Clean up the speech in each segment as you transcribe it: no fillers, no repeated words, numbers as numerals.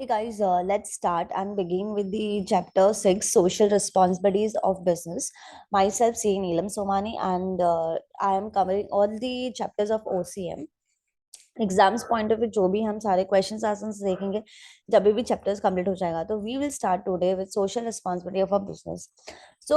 Hey guys, let's start and begin with the chapter 6 Social Responsibilities of Business. Myself, C. Neelam Somani, and I am covering all the chapters of OCM. Exams point of view जो भी हम सारे questions answers देखेंगे जब भी chapters complete हो जाएगा तो we will start today with social responsibility of a business. So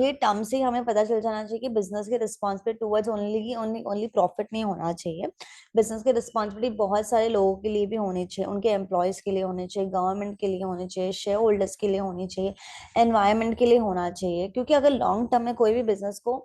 ये टर्म से हमें पता चल जाना चाहिए कि बिजनेस के responsibility towards only only only profit नहीं होना चाहिए। बिजनेस के रिस्पांसिबिलिटी बहुत सारे लोगों के लिए भी होनी चाहिए, उनके एम्प्लॉयज के लिए होने चाहिए, गवर्नमेंट के लिए होने चाहिए, शेयर होल्डर्स के लिए होनी चाहिए, एनवायरमेंट के लिए होना चाहिए। क्योंकि अगर लॉन्ग टर्म में कोई भी बिजनेस को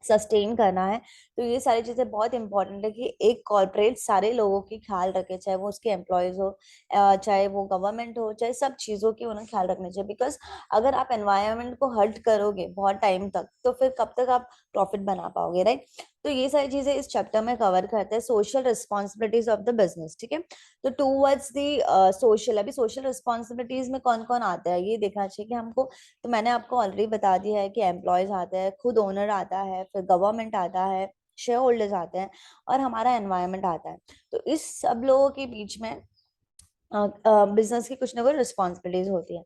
सस्टेन करना है तो ये सारी चीजें बहुत इंपॉर्टेंट है कि एक कॉर्पोरेट सारे लोगों की ख्याल रखे, चाहे वो उसके एम्प्लॉयज हो, चाहे वो गवर्नमेंट हो, चाहे सब चीजों की उन्हें ख्याल रखना चाहिए। बिकॉज अगर आप एनवायरनमेंट को हर्ट करोगे बहुत टाइम तक तो फिर कब तक आप प्रॉफिट बना पाओगे, राइट? तो ये सारी चीजें इस चैप्टर में कवर करते हैं, social responsibilities of the business. ठीक है, तो टूवर्ड्स दी सोशल, अभी सोशल रिस्पॉन्सिबिलिटीज में कौन कौन आता है ये देखना चाहिए कि हमको। तो मैंने आपको ऑलरेडी बता दिया है कि एम्प्लॉयज आते हैं, खुद ओनर आता है, फिर गवर्नमेंट आता है, शेयर होल्डर्स आते हैं और हमारा एनवायरनमेंट आता है। तो इस सब लोगों के बीच में बिजनेस की कुछ ना कुछ रिस्पॉन्सिबिलिटीज होती है।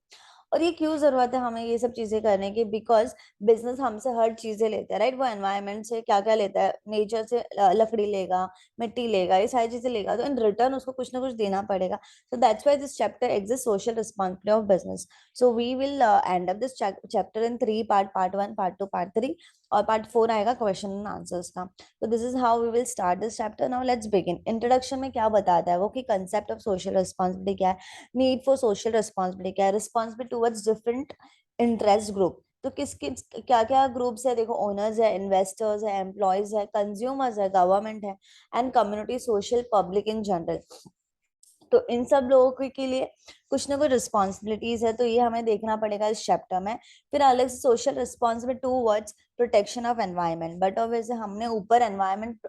और ये क्यों जरूरत है हमें ये सब चीजें करने की? बिकॉज बिजनेस हमसे हर चीजें लेता है, राइट? वो एनवायरनमेंट से क्या क्या लेता है, नेचर से लकड़ी लेगा, मिट्टी लेगा, ये सारी चीजें लेगा, तो इन रिटर्न उसको कुछ ना कुछ देना पड़ेगा। So that's why this chapter exist, social responsibility of business. So we will end up this chapter in three part, part one, part two, part three, और पार्ट फोर आएगा क्वेश्चन एंड आंसर्स का। तो this is how we will start this chapter. Now let's begin. Introduction में क्या बताता है वो कि कंसेप्ट ऑफ सोशल रिस्पॉन्सिबिलिटी क्या है, नीड फॉर सोशल रिस्पॉन्सिबिलिटी क्या है, responsibility towards different interest group. तो किस किस क्या क्या ग्रुप्स है? देखो, ओनर्स है, इन्वेस्टर्स है, एम्प्लॉयज है, कंज्यूमर्स है, गवर्नमेंट है, and community, social public in general. तो इन सब लोगों के लिए कुछ ना कुछ रिस्पॉन्सिबिलिटीज है, तो ये हमें देखना पड़ेगा इस चैप्टर में। फिर अलग से social responsibility towards protection of environment, but और वैसे हमने ऊपर एनवायरनमेंट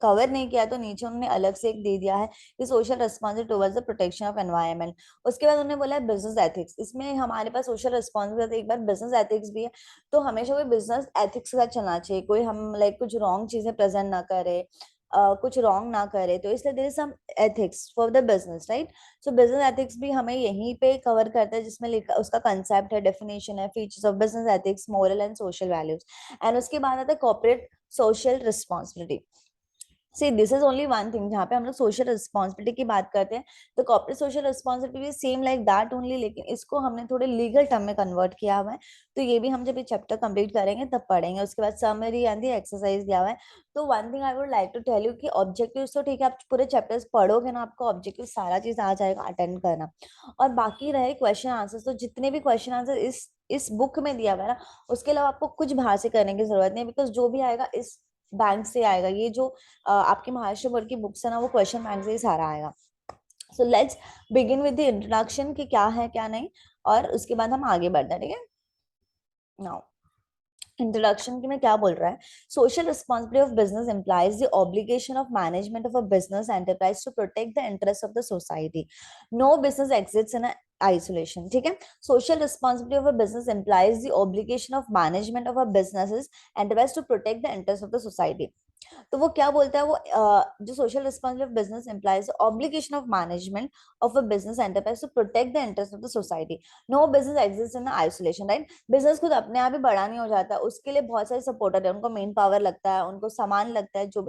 कवर नहीं किया तो नीचे उन्होंने अलग से एक दे दिया है कि social responsibility towards the protection of environment. उसके बाद उन्होंने बोला है बिजनेस एथिक्स। इसमें हमारे पास सोशल रिस्पॉन्सिबिलिटी एक बार बिजनेस एथिक्स भी है। तो हमेशा कोई बिजनेस एथिक्स के साथ चलना चाहिए, कोई हम लाइक कुछ रॉन्ग चीजें प्रेजेंट ना करे, कुछ रॉन्ग ना करे, तो इसलिए there is some ethics for the business, right? So business ethics भी हमें यहीं पे कवर करता है, जिसमें लिखा उसका कंसेप्ट है, डेफिनेशन है, features of business ethics, moral and social values. And उसके बाद आता है corporate social responsibility. See this is only one thing जहाँ पे हम लोग सोशल रिस्पॉन्सिबिलिटी की बात करते हैं। तो corporate social responsibility same like that only, लेकिन इसको हमने थोड़े लीगल टर्म में कन्वर्ट किया हुआ है। तो ये भी हम जब ये चैप्टर कंप्लीट करेंगे तब पढ़ेंगे। उसके बाद समरी एंड दी एक्सरसाइज दिया हुआ है। तो one thing I would like to tell you कि ऑब्जेक्टिव तो ठीक है, आप पूरे चैप्टर्स पढ़ोगे ना, आपको ऑब्जेक्टिव सारा चीज आ जाएगा अटेंड करना। और बाकी रहे क्वेश्चन आंसर्स, तो जितने भी क्वेश्चन आंसर इस बुक में दिया हुआ है ना, उसके अलावा आपको कुछ बाहर से करने की जरूरत नहीं, बिकॉज जो भी आएगा इस बैंक से आएगा। ये जो आपके महाराष्ट्र बोर्ड की बुक्स है ना, वो क्वेश्चन बैंक से ही सारा आएगा। So let's begin with the introduction कि क्या है क्या नहीं, और उसके बाद हम आगे बढ़ते हैं, ठीक है? नाउ इंट्रोडक्शन में क्या बोल रहा है? Social responsibility of business implies the obligation of management of a business enterprise to protect the interests of the society. No business exists in a isolation. ठीक है, social responsibility of a business implies the obligation of management of a business enterprise to protect the interests of the society. तो वो क्या बोलता है? वो जो social responsibility of business implies obligation of management of a business enterprise to protect the interest of the society. No business exist in isolation, right? Business खुद अपने आप ही बड़ा नहीं हो जाता, उसके लिए बहुत सारे सपोर्टर है, उनको मेन पावर लगता है, उनको सामान लगता है, जो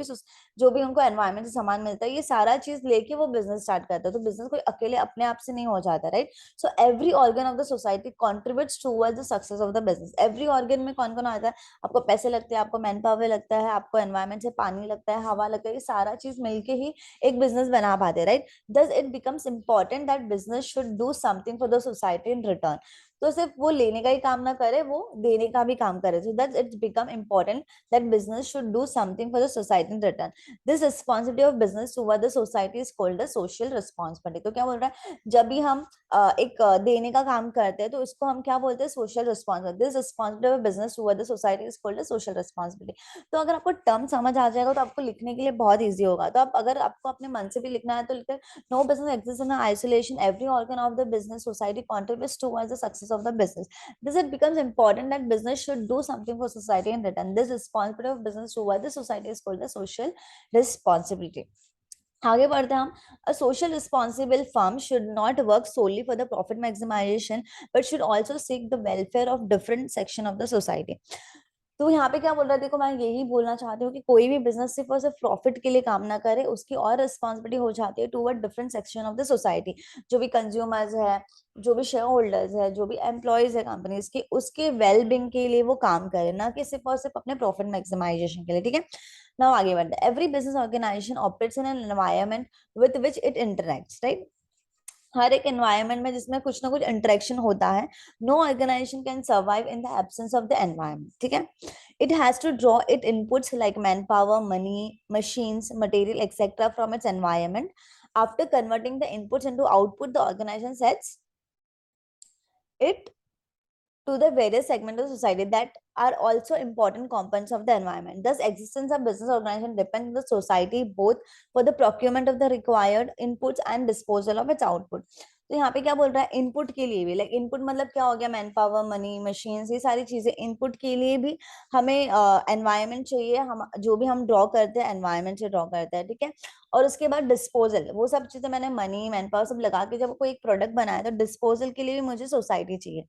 भी उनको एनवायरमेंट से सामान मिलता है, ये सारा चीज लेके वो बिजनेस स्टार्ट करता है। तो बिजनेस कोई अकेले अपने आप से नहीं हो जाता, right? So every organ of the society contributes towards the success of the business. Every organ में कौन कौन आता है? आपको पैसे लगते हैं, आपको मैन पावर लगता है, आपको एनवायरमेंट से पानी लगता है, हवा लगता है, ये सारा चीज मिलके ही एक बिजनेस बना पाते हैं, right? Thus it becomes important that business should do something for the society in return. तो सिर्फ वो लेने का ही काम ना करे, वो देने का भी काम करे। So that it's become important that business should do something for the society in return. This responsibility of business toward the society is called the social responsibility. तो क्या बोल रहा है? जब भी हम एक देने का काम करते हैं तो इसको हम क्या बोलते हैं? Social responsibility. This responsibility of business toward the society is called the social responsibility. तो अगर आपको टर्म समझ आ जाएगा तो आपको लिखने के लिए बहुत ईजी होगा। तो आप अगर आपको अपने मन से भी लिखना है तो लिखते हैं, no business exist in isolation, every organ of the business society contributes towards the success of the business. This it becomes important that business should do something for society in return. This responsibility of business towards the society is called the social responsibility. आगे बढ़ते हैं हम। A social responsible firm should not work solely for the profit maximization but should also seek the welfare of different section of the society. तो यहाँ पे क्या बोल रहा है, देखो मैं यही बोलना चाहती हूँ कि कोई भी बिजनेस सिर्फ और सिर्फ प्रॉफिट के लिए काम ना करे, उसकी और रिस्पॉन्सिबिलिटी हो जाती है toward different section of the society. जो भी कंज्यूमर्स है, जो भी शेयर होल्डर्स है, जो भी एम्प्लॉयज है कंपनीज के, उसके वेल बींग के लिए वो काम करे, ना कि सिर्फ और सिर्फ अपने प्रॉफिट मैक्सिमाइजेशन के लिए। ठीक है, नाउ आगे बढ़ते हैं। Every business organisation operates in an environment with which it interacts, right. हर एक एनवायरनमेंट में जिसमें कुछ ना कुछ इंटरेक्शन होता है। No organization can survive in the absence of the environment. ठीक है, it has to draw it inputs like man power, money, machines, material, etc. from its environment. After converting the inputs into output, the organization sets it to the various segments of society that are also important components of the environment. Thus, existence of business organization depends on the society both for the procurement of the required inputs and disposal of its output. तो यहाँ पे क्या बोल रहा है, input के लिए भी, लाइक इनपुट मतलब क्या हो गया, मैन पावर, मनी, मशीन्स, ये सारी चीजें इनपुट के लिए भी हमें एनवायरनमेंट चाहिए। हम जो भी हम ड्रॉ करते हैं एनवायरनमेंट से ड्रॉ करते हैं, ठीक है। और उसके बाद डिस्पोजल, वो सब चीजें मैंने मनी मैन पावर सब लगा के जब कोई एक प्रोडक्ट बनाया तो डिस्पोजल के लिए भी मुझे सोसाइटी चाहिए।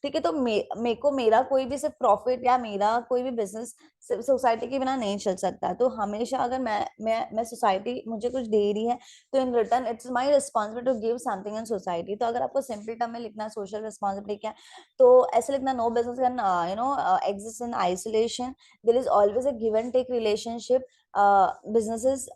ठीक है, तो मेरे को मेरा कोई भी सिर्फ प्रॉफिट या मेरा कोई भी बिजनेस सिर्फ सोसाइटी के बिना नहीं चल सकता। तो हमेशा अगर मैं सोसाइटी मुझे कुछ दे रही है, तो in return it's my responsibility to give something in society. तो अगर आपको सिंपल टर्म में लिखना सोशल रिस्पॉन्सिबिलिटी क्या है, तो ऐसे लिखना, no business can exist in isolation, there is always a give and take relationship. Businesses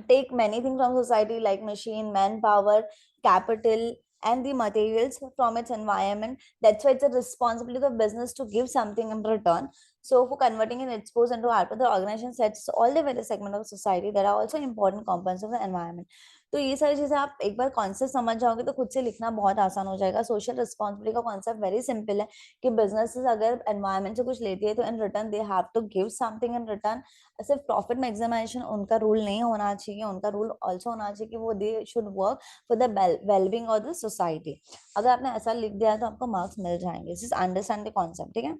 take many things from society like machine, manpower, capital, and the materials from its environment. That's why it's a responsibility of business to give something in return. So for converting in expose into output, the organization sets all the various segments of society that are also important components of the environment. तो ये सारी चीजें आप एक बार concept समझ जाओगे तो खुद से लिखना बहुत आसान हो जाएगा। सोशल रिस्पॉन्सिबिलिटी का कॉन्सेप्ट वेरी सिंपल है कि बिजनेसेस अगर एनवायरमेंट से कुछ लेती है तो in return they have to give something in return. सिर्फ प्रॉफिट मैक्सिमाइजेशन उनका रूल नहीं होना चाहिए, उनका रूल ऑल्सो होना चाहिए कि वो they should work for the wellbeing of the society. अगर आपने ऐसा लिख दिया है तो आपको मार्क्स मिल जाएंगे। This is understand the concept, ठीक है।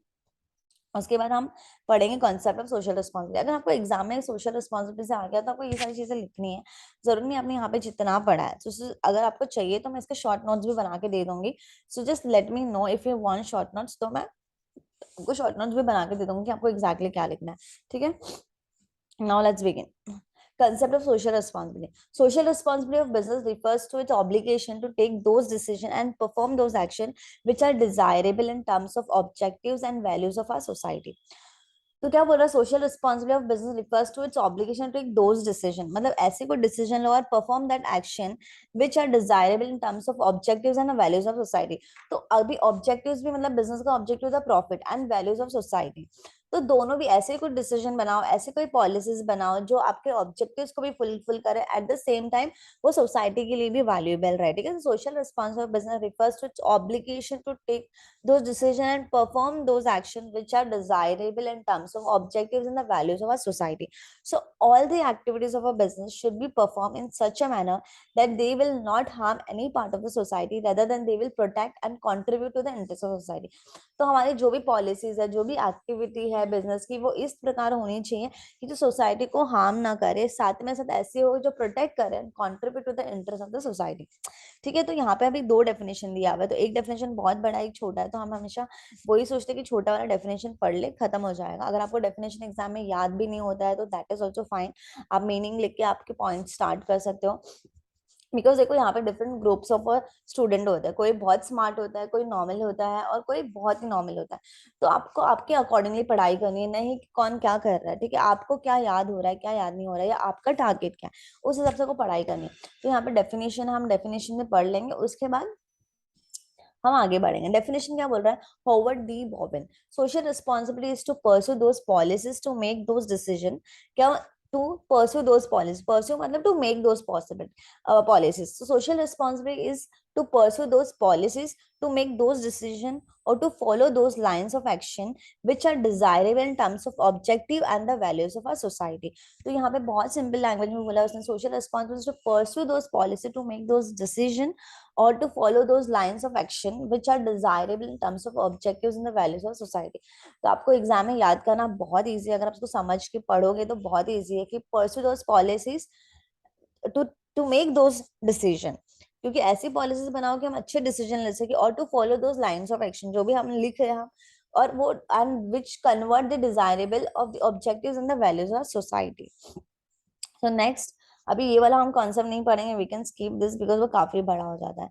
उसके बाद हम पढ़ेंगे कॉन्सेप्ट ऑफ सोशल रिस्पॉन्सिबिलिटी। अगर आपको एग्जाम में सोशल रिस्पॉन्सिबिलिटी से आ गया तो आपको ये सारी चीजें लिखनी है, जरूरी नहीं आपने यहाँ पे जितना पढ़ा है। तो अगर आपको चाहिए तो मैं इसके शॉर्ट नोट्स भी बना के दे दूंगी। So just let me know if you want short notes, तो मैं आपको शॉर्ट नोट्स भी बना के दे दूंगी कि आपको एग्जैक्टली क्या लिखना है, ठीक है। Now let's begin. Concept of social responsibility. Social responsibility of business refers to its obligation to take those decisions and perform those actions which are desirable in terms of objectives and values of our society. तो क्या बोल रहा है, social responsibility of business refers to its obligation to take those decision, मतलब ऐसे कोई decision लो और perform that action which are desirable in terms of objectives and values of society. तो अभी ऑब्जेक्टिव्स भी, मतलब बिजनेस का ऑब्जेक्टिव था profit and values of society. तो दोनों भी ऐसे कोई डिसीजन बनाओ, ऐसे कोई पॉलिसीज बनाओ जो आपके ऑब्जेक्टिव्स को भी फुलफिल करे, एट द सेम टाइम वो सोसाइटी के लिए भी वैल्यूएबल रहे, ठीक है। Social responsibility of business refers to its obligation to take those decisions and perform those actions which are desirable in terms of objectives and the values of our society. So all the activities of a business should be performed in such a manner that they will not harm any part of the society, rather than they will protect and contribute to the interests of society. तो हमारी जो भी policies है, जो भी activity है business की, वो इस प्रकार होनी चाहिए कि जो सोसाइटी को हार्म ना करे, साथ में साथ ऐसे हो जो प्रोटेक्ट करे and contribute to the interest of the society. ठीक है, तो यहाँ पे अभी दो डेफिनेशन दिया हुआ है, तो एक डेफिनेशन बहुत बड़ा, एक छोटा है। तो हम हमेशा वही सोचते हैं कि छोटा वाला डेफिनेशन पढ़ ले, खत्म हो जाएगा। अगर आपको डेफिनेशन एग्जाम में याद भी नहीं होता है तो दैट इज ऑल्सो फाइन, आप मीनिंग लिख के आपके पॉइंट स्टार्ट कर सकते हो। बिकॉज देखो यहाँ पे डिफरेंट ग्रुप्स ऑफ स्टूडेंट होता है, कोई बहुत स्मार्ट होता है, कोई नॉर्मल होता है, और कोई बहुत ही नॉर्मल होता है। तो आपको आपके अकॉर्डिंगली पढ़ाई करनी है, नहीं कि कौन क्या कर रहा है, ठीक है। आपको क्या याद हो रहा है, क्या याद नहीं हो रहा है, या आपका टारगेट क्या है, उस हिसाब से आपको पढ़ाई करनी है। तो यहाँ पे डेफिनेशन हम डेफिनेशन में पढ़ लेंगे, उसके बाद हम आगे बढ़ेंगे। डेफिनेशन क्या बोल रहा है, Howard D Bobbin. Social responsibility is to pursue those policies to make those decision. क्या, to pursue those policies, pursue मतलब to make those possible policies. So social responsibility is to pursue those policies, to make those decisions, or to follow those lines of action which are desirable in terms of objective and the values of our society. तो यहाँ पे बहुत simple language में बोला उसने, social responsibility to pursue those policy, to make those decision, or to follow those lines of action which are desirable in terms of objectives and the values of society. तो आपको exam में याद करना बहुत easy है, अगर आप उसको समझ के पढ़ोगे तो बहुत इजी है कि pursue those policies to to make those decision, क्योंकि ऐसी पॉलिसीज बनाओ कि हम अच्छे डिसीजन ले सके, और to follow those lines of action जो भी हम लिख रहे हैं, और वो and which convert the desirable of the objectives in the values of society. So next, अभी ये वाला हम कॉन्सेप्ट नहीं पढ़ेंगे, we can skip this because वो काफी बड़ा हो जाता है।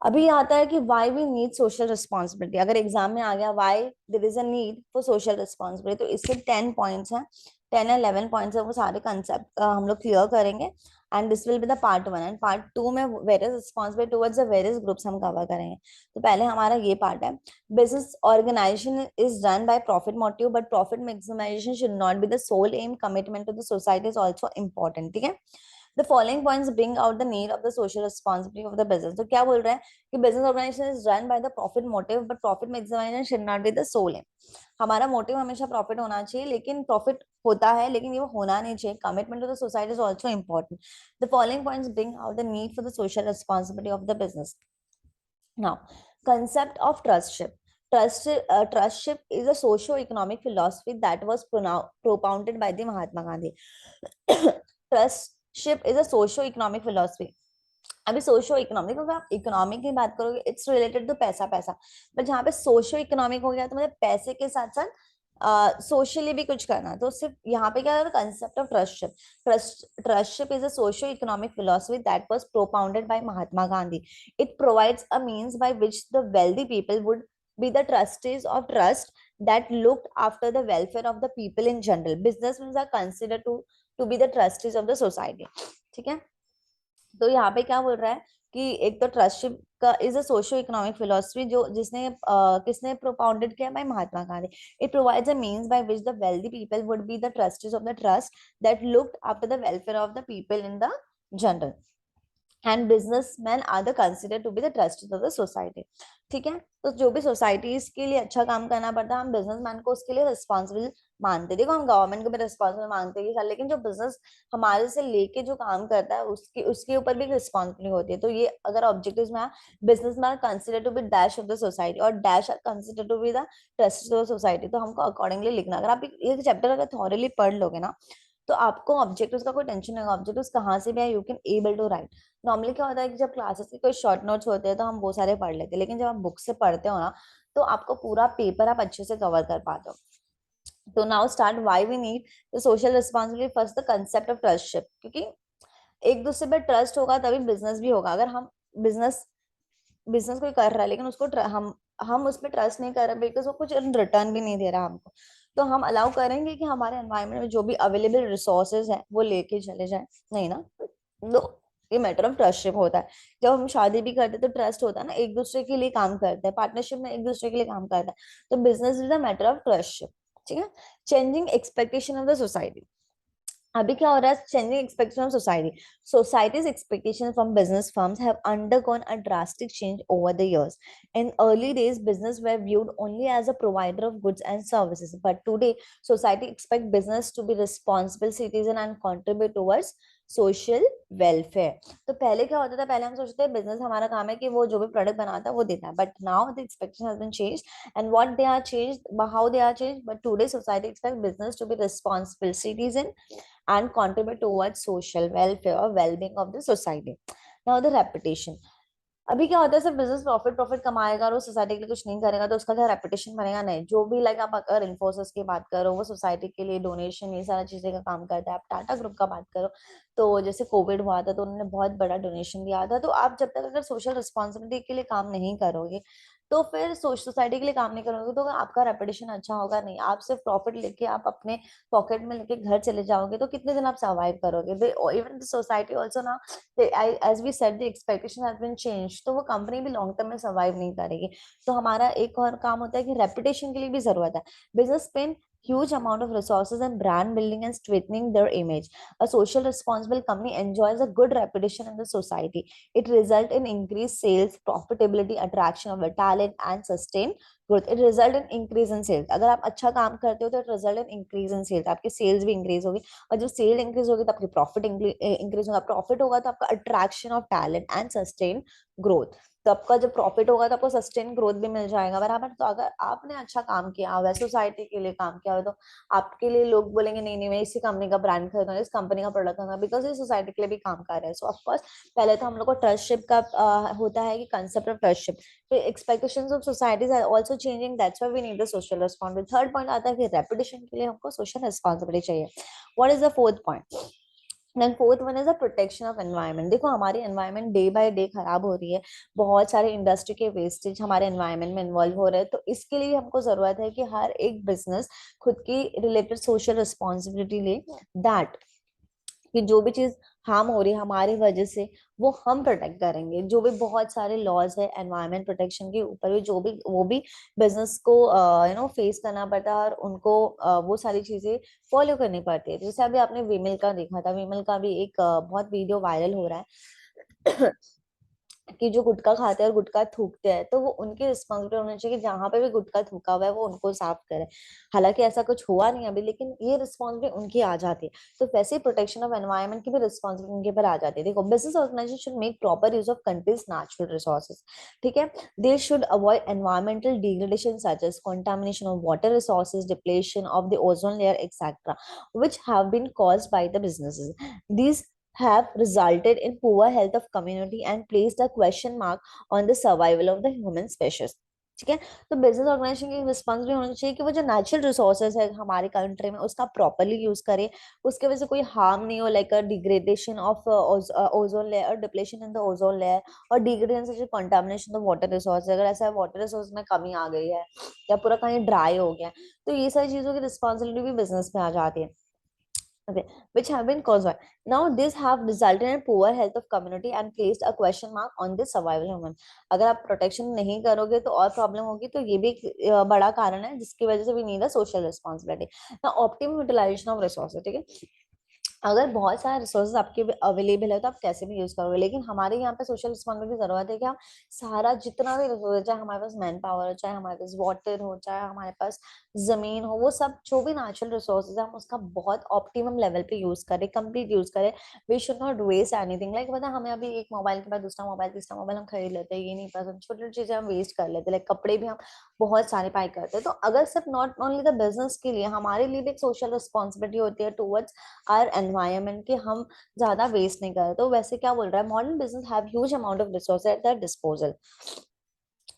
अभी आता है कि why we need social responsibility. अगर एग्जाम में आ गया why there is a need for social responsibility, तो इसके 10 पॉइंट्स हैं, 10 या 11 पॉइंट्स है, वो सारे कंसेप्ट हम लोग क्लियर करेंगे। And this will be the part 1, and part 2 में various responsibility towards the various groups हम कवर करेंगे। तो पहले हमारा ये पार्ट है, business organization is run by profit motive but profit maximization should not be the sole aim, commitment to the society is also important. ठीक है, the following points bring out the need of the social responsibility of the business। तो क्या बोल रहे हैं कि business organization is run by the profit motive but profit maximization should not be the sole aim। हमारा motive हमेशा profit होना चाहिए, लेकिन प्रॉफिट होता है लेकिन ये वो होना नहीं चाहिए। Commitment to the society is also important. The following points bring out the need for the social responsibility of the business. Now, concept of trustship। Trustship is a socio-economic philosophy that was propounded by the Mahatma Gandhi। Trustship is a socio-economic philosophy। अभी socio economic होगा, economic की बात करोगे it's related to पैसा पैसा, but जहाँ पे socio economic हो गया तो मतलब पैसे के साथ साथ सोशली भी कुछ करना। तो सिर्फ यहाँ पे क्या है, concept of ट्रस्टशिप। ट्रस्टशिप is a socio economic philosophy that was propounded bye Mahatma Gandhi. It provides a means by which the wealthy people would be the trustees of trust that looked after the welfare of the people in general। Businessmen are considered to be the trustees of the society। ठीक है, तो यहाँ पे क्या बोल रहा है कि एक तो ट्रस्टशिप का is a socio economic philosophy जो जिसने किसने प्रोपाउंडेड किया, by Mahatma Gandhi. It provides a means by which the wealthy people would be the trustees of the trust that looked after the welfare of the people in the general, and businessman are the consider to be the trustees of the society. ठीक है, तो जो भी societies के लिए अच्छा काम करना पड़ता है, हम बिजनेसमैन को उसके लिए रिस्पॉन्सिबल मानते हैं। देखो, हम गवर्नमेंट को भी रिस्पॉन्सिबल मानते हैं, लेकिन जो बिजनेस हमारे से लेके जो काम करता है उसके उसके ऊपर भी रिस्पॉन्सिबिलिटी होती है। तो ये अगर ऑब्जेक्टिव्स में businessman consider to be dash of the society और dash consider to be the trustees of society, तो हमको अकॉर्डिंगली लिखना। अगर आप ये चैप्टर अगर थॉरली पढ़ लोगे ना, तो आपको ऑब्जेक्टिव्स का कोई टेंशन नहीं होगा। ऑब्जेक्टिव्स कहाँ से भी आए, you can able to write. Normally क्या होता है कि जब क्लासेस के कोई शॉर्ट नोट्स होते हैं तो हम वो सारे पढ़ लेते हैं, लेकिन जब आप बुक से पढ़ते हो ना, तो आपको पूरा पेपर आप अच्छे से कवर कर पाते हो। तो now start why we need the social responsibility. First the concept of trusteeship, क्योंकि एक दूसरे पे ट्रस्ट होगा तभी बिजनेस भी होगा। अगर हम बिजनेस बिजनेस कोई कर रहा है लेकिन उसको हम उस पर ट्रस्ट नहीं कर रहे बिकॉज वो कुछ रिटर्न भी नहीं दे रहा हमको, तो हम अलाउ करेंगे कि हमारे एनवायरमेंट में जो भी अवेलेबल रिसोर्सेज है वो लेके चले जाए? नहीं ना। तो ये मैटर ऑफ ट्रस्टशिप होता है। जब हम शादी भी करते हैं तो ट्रस्ट होता है ना, एक दूसरे के लिए काम करते हैं, पार्टनरशिप में एक दूसरे के लिए काम करता है। तो business is a matter of ट्रस्टशिप। ठीक है, changing expectation of the society. अभी क्या हो रहा है, changing expectation of society. Societies expectation from business firms have undergone a drastic change over the years। In early days business were viewed only as a provider of goods and services, but today society expect business to be responsible citizen and contribute towards social welfare. तो पहले क्या होता था, पहले हम सोचते थे business हमारा काम है कि वो जो भी प्रोडक्ट बनाता है वो देता है, but now the expectation has been changed and what they are changed, how they are changed. But today society expect business to be responsible citizen and contribute towards social welfare or well-being of the society। Now the reputation। अभी क्या होता है, सिर्फ business profit profit कमाएगा और वो society के लिए कुछ नहीं करेगा तो उसका क्या रेपुटेशन बनेगा? नहीं। जो भी लाइक आप अगर इन्फोसिस की बात करो, वो सोसाइटी के लिए डोनेशन ये सारा चीजें का काम करता है। आप टाटा ग्रुप का बात करो, तो जैसे कोविड हुआ था तो उन्होंने बहुत बड़ा डोनेशन दिया था। तो आप जब तक अगर सोशल रिस्पॉन्सिबिलिटी के लिए काम नहीं करोगे, तो फिर सोसाइटी के लिए काम नहीं करोगे, तो आपका रेपुटेशन अच्छा होगा नहीं। आप सिर्फ प्रॉफिट लेके आप अपने पॉकेट में लेके घर चले जाओगे तो कितने दिन आप सर्वाइव करोगे? इवन द सोसाइटी ऑल्सो ना, as we said the expectation has been change, तो वो कंपनी भी लॉन्ग टर्म में सर्वाइव नहीं करेगी। तो हमारा एक और काम होता है कि रेपुटेशन के लिए भी जरूरत है। Business spend huge amount of resources and brand building and strengthening their image। A social responsible company enjoys a good reputation in the society। It results in increased sales, profitability, attraction of the talent and sustain growth, it result in increase in sales. अगर आप अच्छा काम करते हो तो it result in increase in sales, आपकी sales भी increase होगी, और जब सेल इंक्रीज होगी तो आपकी प्रॉफिट इंक्रीज होगा, प्रॉफिट होगा तो आपका attraction of talent and sustain growth. तो आपका जब प्रॉफिट होगा तो आपको सस्टेन ग्रोथ भी मिल जाएगा बराबर। तो अगर आपने अच्छा काम किया हुआ है, सोसाइटी के लिए काम किया हुआ है, तो आपके लिए लोग बोलेंगे नहीं नहीं मैं इसी कंपनी का ब्रांड खरीदूंगा, इस कंपनी का प्रोडक्ट खरीदूंगा, बिकॉज ये सोसाइटी के लिए भी काम कर रहा है। सो ऑफकोर्स पहले तो हम लोग को ट्रस्टशिप का होता है कि कंसेप्ट ऑफ ट्रस्टशिप, फिर expectations of societies are also changing, that's why we need the social responsibility. Third point आता है कि रेपुटेशन के लिए हमको सोशल रिस्पॉन्सिबिलिटी चाहिए। What is the fourth point? Then fourth one is the protection of environment. देखो हमारी environment day by day खराब हो रही है, बहुत सारे इंडस्ट्री के वेस्टेज हमारे एनवायरनमेंट में इन्वॉल्व हो रहे हैं, तो इसके लिए हमको जरूरत है कि हर एक बिजनेस खुद की रिलेटेड सोशल रिस्पॉन्सिबिलिटी ले, दैट कि जो भी चीज हार्म हो रही है हमारी वजह से वो हम प्रोटेक्ट करेंगे। जो भी बहुत सारे लॉज है एनवायरमेंट प्रोटेक्शन के ऊपर भी, जो भी वो भी बिजनेस को फेस करना पड़ता है, और उनको वो सारी चीजें फॉलो करनी पड़ती है। जैसे अभी आपने विमल का देखा था, विमल का भी एक बहुत वीडियो वायरल हो रहा है कि जो गुटखा खाते हैं और गुटखा थूकते हैं, तो वो उनकी रिस्पॉन्सिबिलिटी होनी चाहिए कि जहां पे भी गुटखा थूका हुआ है वो उनको साफ करे। हालांकि ऐसा कुछ हुआ नहीं अभी, लेकिन ये रिस्पॉन्सिबिलिटी उनकी आ जाती है। तो वैसे ही प्रोटेक्शन ऑफ एनवायरनमेंट की भी रिस्पॉन्सिबिलिटी उनके पर आ जाती है। देखो business organization make proper use of country's natural resources, ठीक है। They should avoid environmental degradation such as contamination of water resources, depletion of the ozone layer, etc., which have been caused by the businesses. These have resulted in poor health of community and placed a question mark on the survival of the human species, ठीक है। तो business organisation की response भी होनी चाहिए कि वो जो नेचुरल रिसोर्सेज है हमारे कंट्री में उसका प्रॉपरली यूज करे, उसके वजह से कोई हार्म नहीं हो, like degradation of ozone layer, depletion in the ozone layer, और डिग्रेडेशन से कंटामिनेशन ऑफ वाटर रिसोर्स। अगर ऐसा वाटर रिसोर्स में कमी आ गई है या पूरा कहीं ड्राई हो गया, तो ये सारी चीजों की रिस्पॉन्सिबिलिटी भी बिजनेस पे आ जाती है। Okay, which have been caused by. Now, this have resulted in poor health of community and placed a question mark on the survival human. अगर आप प्रोटेक्शन नहीं करोगे तो और प्रॉब्लम होगी, तो ये भी एक बड़ा कारण है जिसकी वजह से भी नीड अ सोशल रिस्पॉन्सिबिलिटी। ना ऑप्टिमम यूटिलाइजेशन ऑफ रिसोर्सेज, ठीक है। अगर बहुत सारे रिसोर्सेज आपके अवेलेबल है तो आप कैसे भी यूज करोगे, लेकिन हमारे यहाँ पे सोशल रिस्पॉन्सिबिलिटी की जरूरत है कि हम सारा जितना भी रिसोर्स, चाहे हमारे पास मैन पावर हो, चाहे हमारे पास वाटर हो, चाहे हमारे पास जमीन हो, वो सब जो भी नेचुरल रिसोर्सेज है हम उसका बहुत ऑप्टिमम लेवल पे यूज करें, कंप्लीट यूज करें। We should not waste anything, like पता हमें अभी एक मोबाइल के बाद दूसरा मोबाइल, तीसरा मोबाइल हम खरीद लेते हैं, ये नहीं पसंद, छोटी छोटी चीजें हम वेस्ट कर लेते हैं, लाइक कपड़े भी हम बहुत सारे पाई करते हैं। तो अगर सिर्फ नॉट ओनली द बिजनेस के लिए, हमारे लिए भी एक सोशल रिस्पॉन्सिबिलिटी होती है टुवर्ड्स आवर एनवायरमेंट, कि हम ज्यादा वेस्ट नहीं करें। तो वैसे क्या बोल रहा है, modern business have huge amount of resources eight there disposal.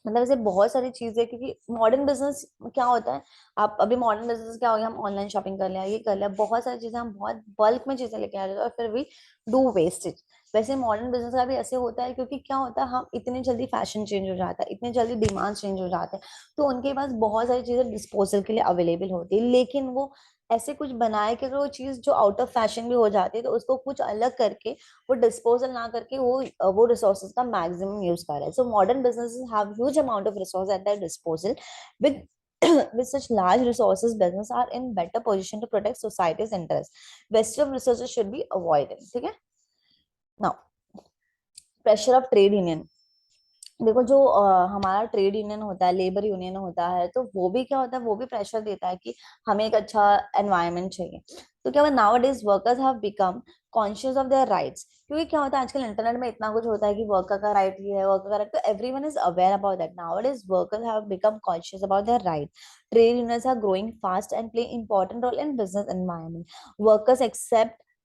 मतलब ऐसे बहुत सारी चीजें, क्योंकि मॉडर्न बिजनेस क्या होता है, आप अभी मॉडर्न बिजनेस क्या हो गया, हम ऑनलाइन शॉपिंग कर लिया, ये कर लिया, बहुत सारी चीजें हम बहुत बल्क में चीजें लेके आ जाते हैं और फिर भी डू वेस्टेज। वैसे मॉडर्न बिजनेस का भी ऐसे होता है, क्योंकि क्या होता है हम इतनी जल्दी फैशन चेंज हो जाता है, इतनी जल्दी डिमांड चेंज हो जाते हैं, तो उनके पास बहुत सारी चीजें डिस्पोजल के लिए अवेलेबल होती है, लेकिन वो ऐसे कुछ बनाए कि अगर वो चीज जो आउट ऑफ फैशन भी हो जाती है तो उसको कुछ अलग करके, वो डिस्पोजल ना करके वो रिसोर्सेज का मैक्सिमम यूज कर रहे हैं। So modern businesses have huge amount of resource at there disposal. With with such large resources, business are in better position to protect society's interests. Waste of resources should be avoided, ठीक है। Now, pressure of trade union. देखो जो हमारा trade union होता है, labour union होता है, तो वो भी क्या होता है, वो भी प्रेशर देता है कि हमें एक अच्छा एनवायरनमेंट चाहिए। तो क्या हुआ, now days workers have become conscious of their rights. क्योंकि क्या होता है आजकल इंटरनेट में इतना कुछ होता है कि वर्कर का राइट ये है, वर्कर का राइट, तो everyone is aware about that. Nowadays workers have become conscious about their right. Trade unions are growing fast and play important role in business environment. Workers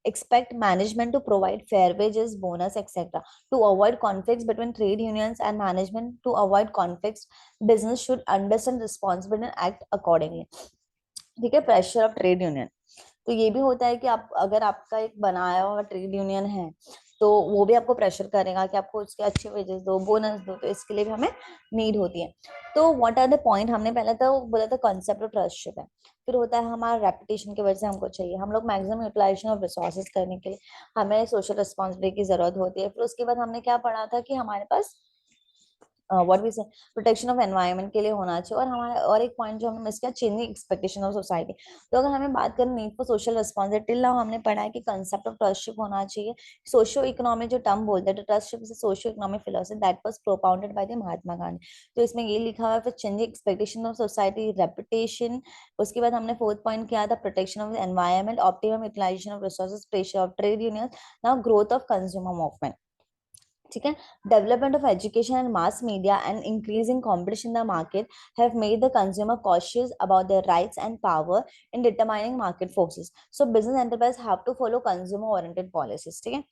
expect management to provide fair wages, bonus, etc. To avoid conflicts between trade unions and management, to avoid conflicts, business should understand responsibility and act accordingly, ठीक है। Pressure of trade union, तो ये भी होता है कि आप अगर आपका एक बनाया हुआ ट्रेड यूनियन है तो वो भी आपको प्रेशर करेगा कि आपको उसके अच्छे वेजेस दो, बोनस दो, तो इसके लिए भी हमें नीड होती है। तो व्हाट आर द पॉइंट, हमने पहले तो बोला था कॉन्सेप्ट ऑफ ट्रस्टशिप है, फिर होता है हमारा रेपुटेशन की वजह से हमको चाहिए, हम लोग मैक्सिमम यूटिलाइजेशन ऑफ रिसोर्सेज करने के लिए हमें सोशल रिस्पॉन्सिबिलिटी की जरूरत होती है। फिर उसके बाद हमने क्या पढ़ा था कि हमारे पास व्हाट वी से प्रोटेक्शन ऑफ एनवायरनमेंट के लिए होना चाहिए। और हमारा और एक पॉइंट जो हमने मिस किया, चेंजिंग एक्सपेक्टेशन ऑफ सोसाइटी। तो अगर हमें बात करें need for social responsibility, till now हमने पढ़ा है कि कंसेप्ट ऑफ ट्रस्टशिप होना चाहिए। सोशियो इकोनॉमिक जो टर्म बोलते हैं, trusteeship is socio economic philosophy that was propounded by the Mahatma Gandhi. तो इसमें ये लिखा हुआ है फिर changing expectation of society, reputation. उसके बाद हमने फोर्थ पॉइंट किया था protection of the environment, optimum utilisation of resources, pressure of trade union, now growth of consumer movement. ठीक है, development of education and mass media and increasing competition in the market have made the consumer cautious about their rights and power in determining market forces, so business enterprise have to follow consumer oriented policies. ठीक है,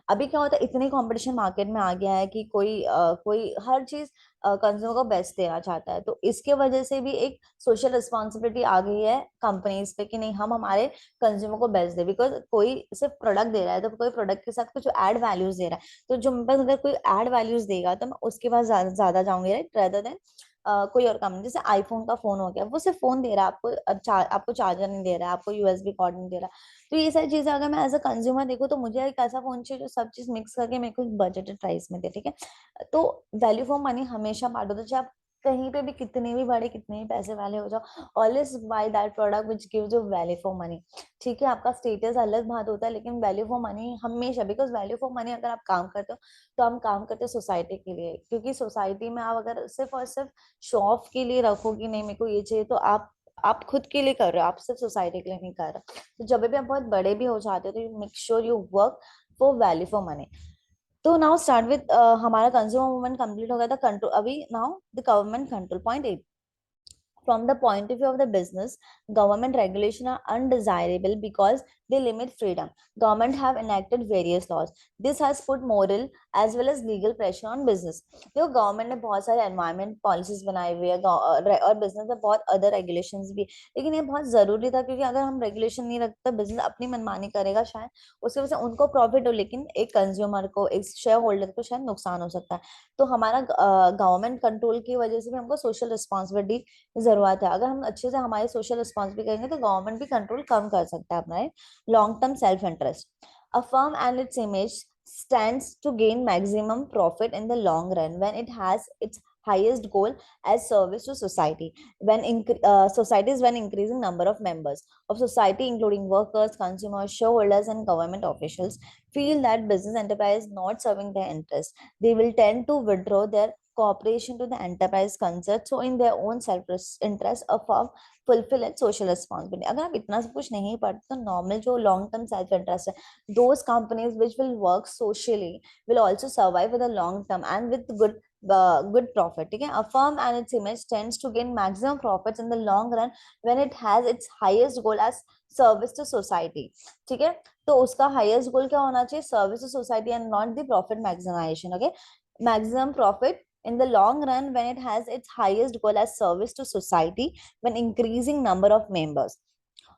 अभी क्या होता है, इतनी competition market में आ गया है कि कोई हर चीज कंज्यूमर को बेस्ट देना चाहता है। तो इसके वजह से भी एक सोशल रिस्पॉन्सिबिलिटी आ गई है कंपनीज पे कि नहीं, हम हमारे कंज्यूमर को बेस्ट दे। बिकॉज कोई सिर्फ प्रोडक्ट दे रहा है तो कोई प्रोडक्ट के साथ कुछ ऐड वैल्यूज दे रहा है, तो जो मेरे पास अगर कोई ऐड वैल्यूज देगा तो मैं उसके पास ज्यादा जाऊंगी, राइट, रेदर देन कोई और कंपनी। जैसे आईफोन का फोन हो गया, वो सिर्फ फोन दे रहा है आपको, आपको चार्जर नहीं दे रहा है, आपको यूएसबी कॉर्ड नहीं दे रहा। तो ये सारी चीजें अगर मैं एज अ कंज्यूमर देखूँ तो मुझे एक ऐसा फोन चाहिए जो सब चीज मिक्स करके मेरे को बजटेड प्राइस में दे। ठीक है, तो वैल्यू फॉर मनी हमेशा बात होता है, चाहे आप कहीं पे भी कितने भी बड़े कितने भी पैसे वाले हो जाओ, always by that product which gives you value for money. ठीक है, आपका स्टेटस अलग बात होता है, लेकिन वैल्यू फॉर मनी हमेशा, बिकॉज वैल्यू फॉर मनी अगर आप काम करते हो तो हम काम करते हैं सोसाइटी के लिए। क्योंकि सोसाइटी में आप अगर सिर्फ और सिर्फ शो ऑफ के लिए रखोगे, नहीं मेरे को ये चाहिए, तो आप खुद के लिए कर रहे हो, आप सिर्फ सोसाइटी के लिए नहीं कर रहे। तो जब भी आप बहुत बड़े भी हो जाते हो तो you make sure you work for value for money. तो नाउ स्टार्ट विद हमारा कंज्यूमर मूवमेंट कंप्लीट हो गया था, कंट्रोल। अभी now the government control, point 8। From the point of view of the business, government regulation are undesirable because they limit freedom. Government have enacted various laws. This has put moral as well as legal pressure on business. देखो government ने बहुत सारे environment policies बनाई हुई है, और business में बहुत अदर रेगुलेशंस भी, लेकिन ये बहुत जरूरी था क्योंकि अगर हम रेगुलेशन नहीं रखते बिजनेस अपनी मनमानी करेगा शायद, उसकी वजह से उनको प्रॉफिट हो लेकिन एक कंज्यूमर को, एक शेयर होल्डर को शायद नुकसान हो सकता है। तो हमारा गवर्नमेंट कंट्रोल की वजह से भी हमको सोशल रिस्पॉन्सिबिलिटी जरूरत है। अगर हम अच्छे से हमारी सोशल रिस्पॉन्सिबिलिटी करेंगे तो गवर्नमेंट भी कंट्रोल कम कर सकता है अपना long term self interest. A firm and its image stands to gain maximum profit in the long run when it has its highest goal as service to society, societies when increasing number of members of society including workers, consumers, shareholders and government officials feel that business enterprise not serving their interest, they will tend to withdraw their cooperation to the enterprise concern, so in their own self interest a firm fulfill its social responsibility। अगर आप इतना सब कुछ नहीं पढ़ते तो normal जो long term self interest है, those companies which will work socially will also survive with a long term and with good profit। ठीक है, a firm and its image tends to gain maximum profits in the long run when it has its highest goal as service to society. ठीक है, तो उसका highest goal क्या होना चाहिए, service to society and not the profit maximisation. Okay, maximum profit in the long run when it has its highest goal as service to society when increasing number of members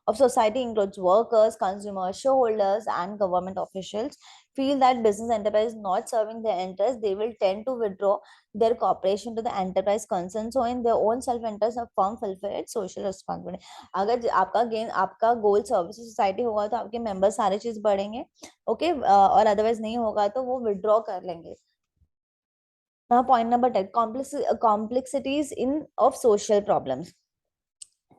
of society includes workers, consumers, shareholders, and government officials feel that business enterprise not serving their interest, they will tend to withdraw their cooperation to the enterprise concern. So, in their own self-interest, a firm fulfill its social responsibility। अगर आपका gain, आपका गोल service society होगा तो आपके member सारे चीज बढ़ेंगे, okay, और अदरवाइज नहीं होगा तो वो विड्रॉ कर लेंगे। Now, point number 10, complexities in of social problems.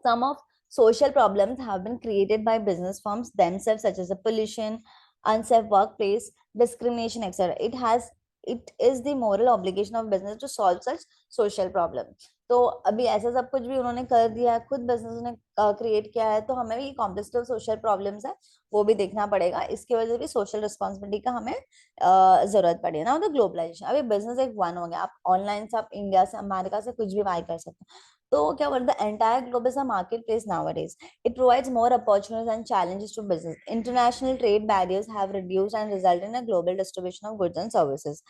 Some of social problems have been created by business firms themselves, such as the pollution, unsafe workplace, discrimination, etc. It is the moral obligation of business to solve such social problem। तो अभी ऐसा सब कुछ भी उन्होंने कर दिया है, खुद बिजनेस ने क्रिएट किया है, तो हमें भी कॉम्प्लेक्सिटी ऑफ सोशल प्रॉब्लम्स है वो भी देखना पड़ेगा। इसकी वजह से भी सोशल रिस्पॉन्सिबिलिटी का हमें जरूरत पड़ी है ना। तो ग्लोबलाइजेशन, अभी बिजनेस एक वन हो गया, आप ऑनलाइन से, आप इंडिया से, अमेरिका से कुछ भी बाय कर सकते हो। तो क्या बोलते हैं, entire globe is a market place nowadays, it provides more opportunities and challenges to business, international trade barriers have reduced and resulted in a global distribution of goods and services,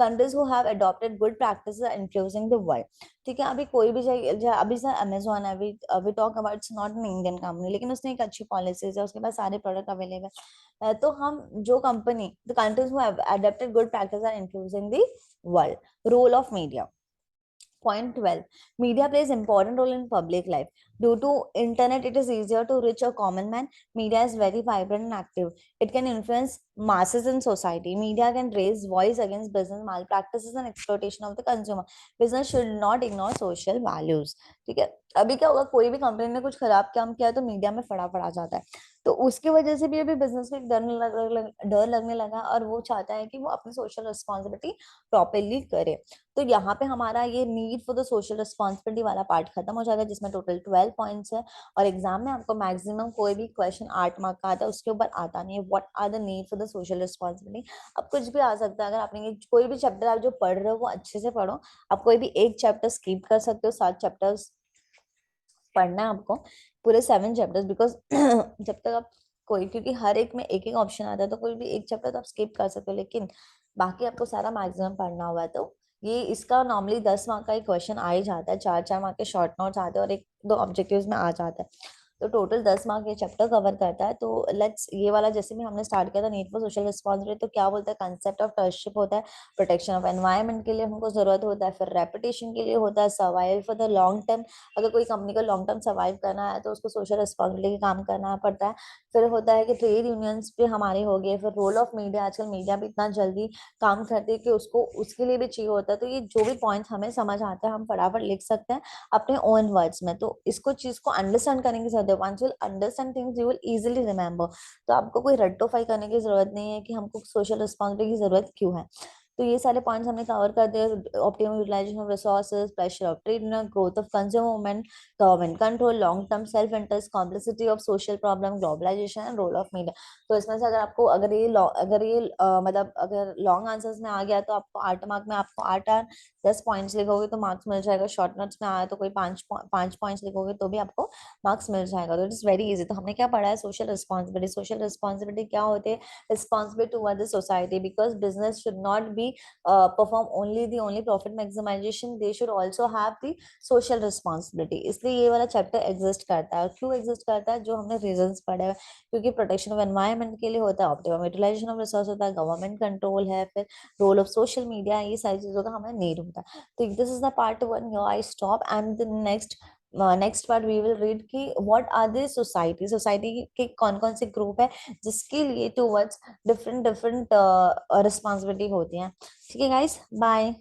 countries who have adopted good practices are influencing the world। ठीक है, अभी कोई भी अभी sir Amazon है, अभी talk about, it's not an Indian company, लेकिन उसने एक अच्छी पॉलिसीज है, उसके पास सारे प्रोडक्ट अवेलेबल। तो हम जो company, the countries who have adopted good practices are influencing the world। Role of media, Point 12. Media plays important role in public life. Due to internet, it is easier to reach a common man. Media is very vibrant and active. It can influence masses in society. Media can raise voice against business malpractices and exploitation of the consumer. Business should not ignore social values. ठीक है, अभी क्या होगा, कोई भी company ने कुछ खराब काम किया है तो मीडिया में फटाफट आ जाता है, तो उसकी वजह से भी अभी बिजनेस को एक डर लगने लगा, और वो चाहता है कि वो अपनी सोशल रिस्पॉन्सिबिलिटी प्रॉपरली करे। तो यहाँ पे हमारा ये need for the social responsibility वाला पार्ट खत्म हो जाएगा, जिसमें टोटल 12 पॉइंट्स है। और एग्जाम में आपको मैक्सिमम कोई भी क्वेश्चन 8 मार्क का आता है, उसके ऊपर आता नहीं है what are the need for the social responsibility. अब कुछ भी आ सकता है, अगर आपने कोई भी चैप्टर आप जो पढ़ रहे हो वो अच्छे से पढ़ो। आप कोई भी एक चैप्टर स्किप कर सकते हो, 7 चैप्टर्स पढ़ना है आपको, पूरे 7 चैप्टर्स, बिकॉज जब तक आप कोई, क्योंकि हर एक में एक एक ऑप्शन आता है, तो कोई भी एक चैप्टर तो आप स्किप कर सकते हो, लेकिन बाकी आपको सारा मैक्सिमम पढ़ना हुआ है। तो ये इसका नॉर्मली 10 मार्क का एक क्वेश्चन आ ही जाता है, 4 4 मार्क के शॉर्ट नोट्स आते हैं और एक दो ऑब्जेक्टिव्स में आ जाता है। तो टोटल 10 मार्क ये चैप्टर कवर करता है। तो लेट्स, ये वाला जैसे भी हमने स्टार्ट किया था नीड फॉर सोशल रिस्पॉन्सिबिलिटी, तो क्या बोलता है, कंसेप्ट ऑफ टर्नशिप होता है, प्रोटेक्शन ऑफ एनवायरनमेंट के लिए हमको जरूरत होता है, फिर रेपुटेशन के लिए होता है, survival for the long term, अगर कोई कंपनी को लॉन्ग टर्म सर्वाइव करना है तो उसको सोशल रिस्पॉन्सिबिलिटी का काम करना पड़ता है। फिर होता है कि ट्रेड यूनियंस पे हमारे हो गए, फिर रोल ऑफ मीडिया, आजकल मीडिया भी इतना जल्दी काम करती है कि उसको उसके लिए भी चाहिए होता है। तो ये जो भी पॉइंट हमें समझ आता है हम फटाफट लिख सकते हैं अपने ओन वर्ड्स में, तो इसको चीज को अंडरस्टैंड करने की जरूरत है। Once you will understand things you will easily remember. तो आपको कोई रट्टोफाई करने की जरूरत नहीं है कि हमको सोशल रिस्पॉन्सिबिलिटी की जरूरत क्यों है। तो ये सारे पॉइंट्स हमने कवर कर दिए, optimum utilisation of resources, pressure of trade, growth of consumer movement, government control, long term self interest, complexity of social problem, globalisation and role of media. तो इसमें से अगर आपको, मतलब अगर लॉन्ग आंसर्स में आ गया तो आपको 8 मार्क में आपको 8 10 पॉइंट्स लिखोगे तो मार्क्स मिल जाएगा। शॉर्ट नोट्स में आया तो कोई 5 5 पॉइंट्स लिखोगे तो भी आपको मार्क्स मिल जाएगा। तो इट इज वेरी इजी। तो हमने क्या पढ़ा है, सोशल रिस्पॉन्सिबिलिटी। सोशल रिस्पॉन्सिबिलिटी क्या होती है, responsibility toward the society, because business should not B perform only profit maximization, they should also have the social responsibility। इसलिए ये वाला चैप्टर एग्जिस्ट करता है। क्यों एग्जिस्ट करता है, जो हमने रीजंस पढ़े हैं, क्योंकि प्रोटेक्शन ऑफ एनवायरनमेंट के लिए होता है, ऑप्टिमम यूटिलाइजेशन ऑफ रिसोर्स होता है, गवर्नमेंट कंट्रोल है, फिर रोल ऑफ सोशल मीडिया, ये सारी चीजों का हमें नीड होता है। तो this is the part 1, your eye stop, and the next part we will read कि what are the society, society के कौन कौन से ग्रुप है जिसके लिए टूवर्ड्स डिफरेंट डिफरेंट रिस्पॉन्सिबिलिटी होती है। ठीक है गाइस, बाय।